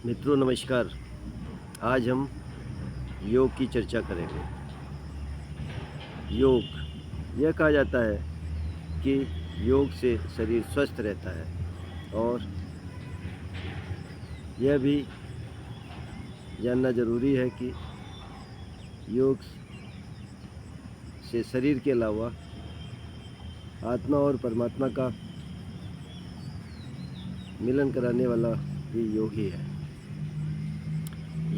मित्रों नमस्कार। आज हम योग की चर्चा करेंगे। योग यह कहा जाता है कि योग से शरीर स्वस्थ रहता है और यह भी जानना ज़रूरी है कि योग से शरीर के अलावा आत्मा और परमात्मा का मिलन कराने वाला भी योग ही है।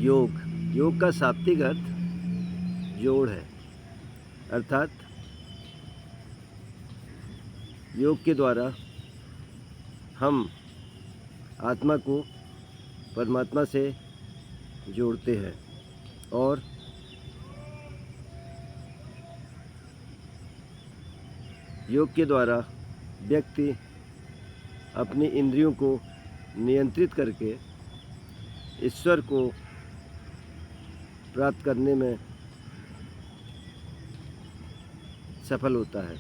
योग का शाब्दिक अर्थ जोड़ है, अर्थात योग के द्वारा हम आत्मा को परमात्मा से जोड़ते हैं और योग के द्वारा व्यक्ति अपनी इंद्रियों को नियंत्रित करके ईश्वर को प्राप्त करने में सफल होता है।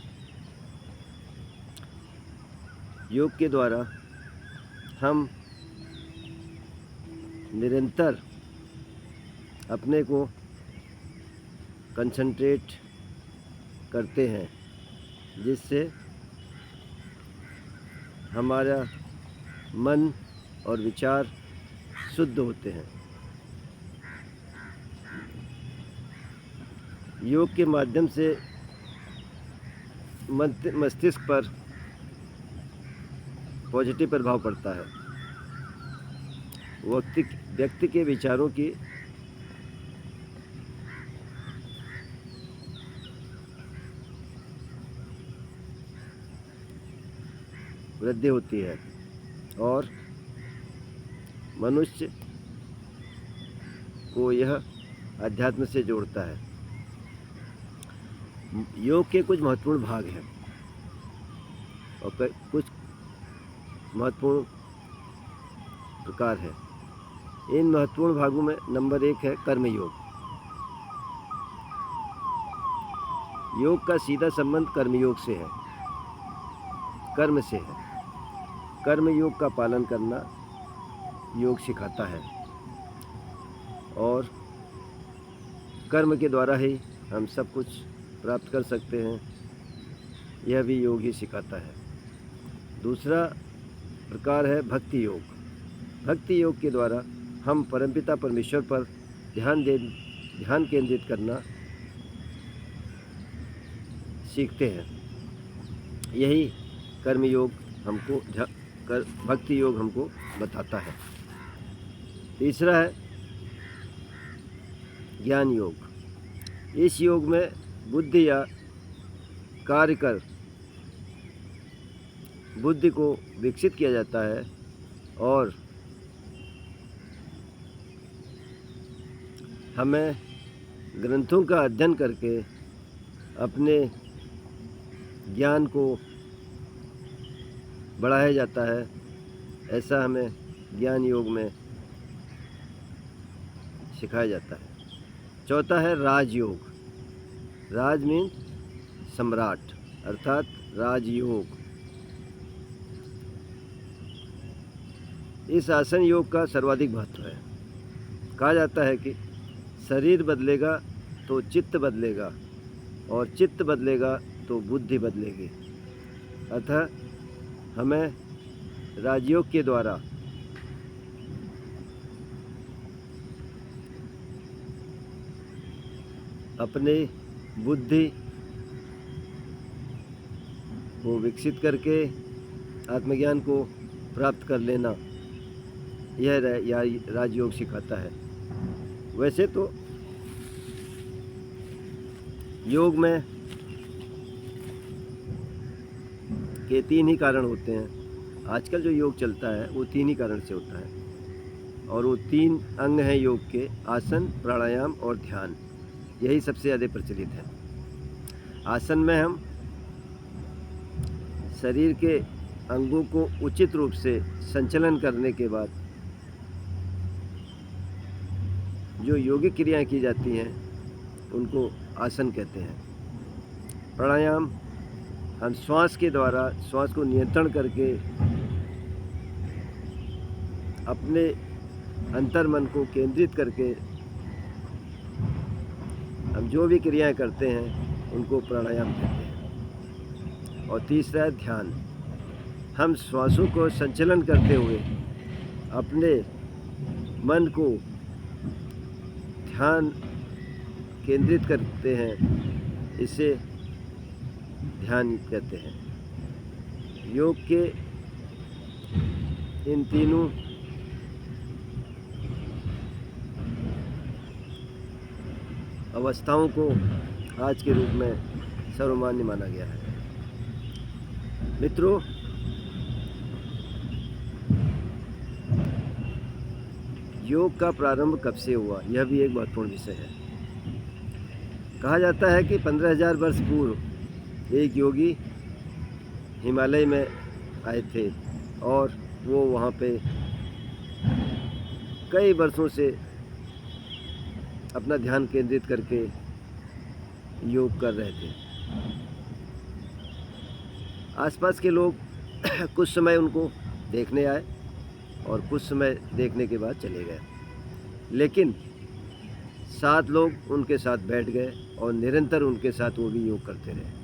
योग के द्वारा हम निरंतर अपने को कंसंट्रेट करते हैं, जिससे हमारा मन और विचार शुद्ध होते हैं। योग के माध्यम से मस्तिष्क पर पॉजिटिव प्रभाव पड़ता है। व्यक्ति के विचारों की वृद्धि होती है और मनुष्य को यह अध्यात्म से जोड़ता है। योग के कुछ महत्वपूर्ण भाग हैं और कुछ महत्वपूर्ण प्रकार हैं। इन महत्वपूर्ण भागों में नंबर 1 है कर्म योग। योग का सीधा संबंध कर्मयोग से है, कर्म से है। कर्म योग का पालन करना योग सिखाता है और कर्म के द्वारा ही हम सब कुछ प्राप्त कर सकते हैं, यह भी योग ही सिखाता है। दूसरा प्रकार है भक्ति योग। भक्ति योग के द्वारा हम परमपिता परमेश्वर पर ध्यान केंद्रित करना सीखते हैं। यही कर्म योग भक्ति योग हमको बताता है। तीसरा है ज्ञान योग। इस योग में बुद्धि या कार्य कर बुद्धि को विकसित किया जाता है और हमें ग्रंथों का अध्ययन करके अपने ज्ञान को बढ़ाया जाता है। ऐसा हमें ज्ञान योग में सिखाया जाता है। चौथा है राजयोग। राज मीन्स सम्राट, अर्थात राजयोग। इस आसन योग का सर्वाधिक महत्व है। कहा जाता है कि शरीर बदलेगा तो चित्त बदलेगा और चित्त बदलेगा तो बुद्धि बदलेगी। अतः हमें राजयोग के द्वारा अपने बुद्धि को विकसित करके आत्मज्ञान को प्राप्त कर लेना, यह राजयोग सिखाता है। वैसे तो योग में के 3 ही कारण होते हैं। आजकल जो योग चलता है वो 3 ही कारण से होता है और वो 3 अंग हैं योग के: आसन, प्राणायाम और ध्यान। यही सबसे ज़्यादा प्रचलित है। आसन में हम शरीर के अंगों को उचित रूप से संचालन करने के बाद जो योगिक क्रियाएं की जाती हैं उनको आसन कहते हैं। प्राणायाम हम श्वास के द्वारा श्वास को नियंत्रण करके अपने अंतर मन को केंद्रित करके हम जो भी क्रियाएं करते हैं उनको प्राणायाम कहते हैं। और तीसरा है ध्यान। हम श्वासों को संचालन करते हुए अपने मन को ध्यान केंद्रित करते हैं, इसे ध्यान कहते हैं। योग के इन तीनों अवस्थाओं को आज के रूप में सर्वमान्य माना गया है। मित्रों, योग का प्रारंभ कब से हुआ, यह भी एक महत्वपूर्ण विषय है। कहा जाता है कि 15,000 वर्ष पूर्व एक योगी हिमालय में आए थे और वो वहाँ पे कई वर्षों से अपना ध्यान केंद्रित करके योग कर रहे थे। आसपास के लोग कुछ समय उनको देखने आए और कुछ समय देखने के बाद चले गए, लेकिन 7 लोग उनके साथ बैठ गए और निरंतर उनके साथ वो भी योग करते रहे।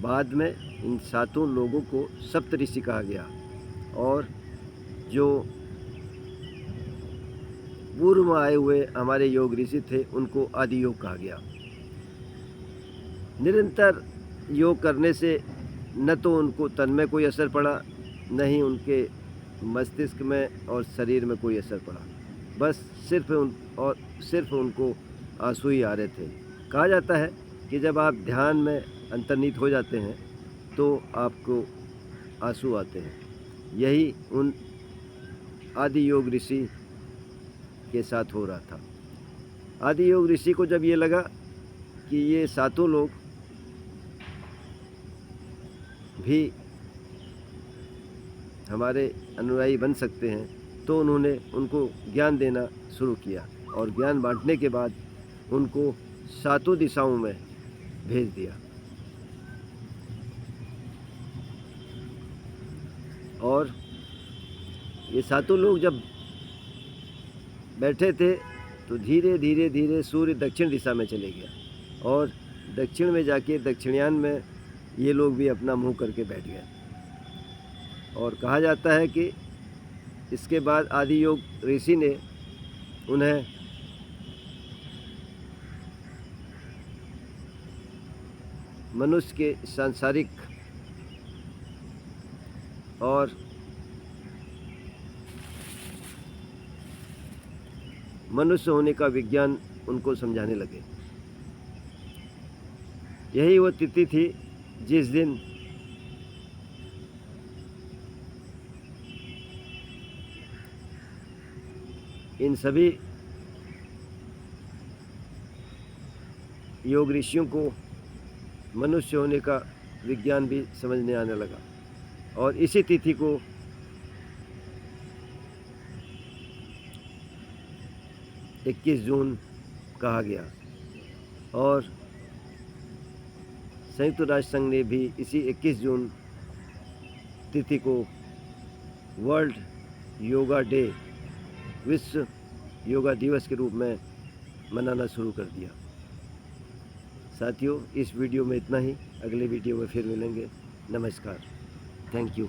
बाद में इन 7 लोगों को सप्तऋषि कहा गया और जो पूर्व में आए हुए हमारे योग ऋषि थे उनको आदि योग कहा गया। निरंतर योग करने से न तो उनको तन में कोई असर पड़ा, न ही उनके मस्तिष्क में और शरीर में कोई असर पड़ा, बस सिर्फ उनको आंसू ही आ रहे थे। कहा जाता है कि जब आप ध्यान में अंतर्निहित हो जाते हैं तो आपको आंसू आते हैं। यही उन आदि योग ऋषि के साथ हो रहा था। आदि योग ऋषि को जब ये लगा कि ये 7 लोग भी हमारे अनुयायी बन सकते हैं, तो उन्होंने उनको ज्ञान देना शुरू किया और ज्ञान बांटने के बाद उनको 7 दिशाओं में भेज दिया। और ये 7 लोग जब बैठे थे तो धीरे धीरे धीरे सूर्य दक्षिण दिशा में चले गया और दक्षिण में जाके दक्षिणायन में ये लोग भी अपना मुंह करके बैठ गए। और कहा जाता है कि इसके बाद आदि योग ऋषि ने उन्हें मनुष्य के सांसारिक और मनुष्य होने का विज्ञान उनको समझाने लगे। यही वो तिथि थी जिस दिन इन सभी योग ऋषियों को मनुष्य होने का विज्ञान भी समझने आने लगा। और इसी तिथि को इक्कीस जून कहा गया और संयुक्त राष्ट्र संघ ने भी इसी 21 जून तिथि को वर्ल्ड योगा डे, विश्व योगा दिवस के रूप में मनाना शुरू कर दिया। साथियों, इस वीडियो में इतना ही। अगले वीडियो में फिर मिलेंगे। नमस्कार। Thank you.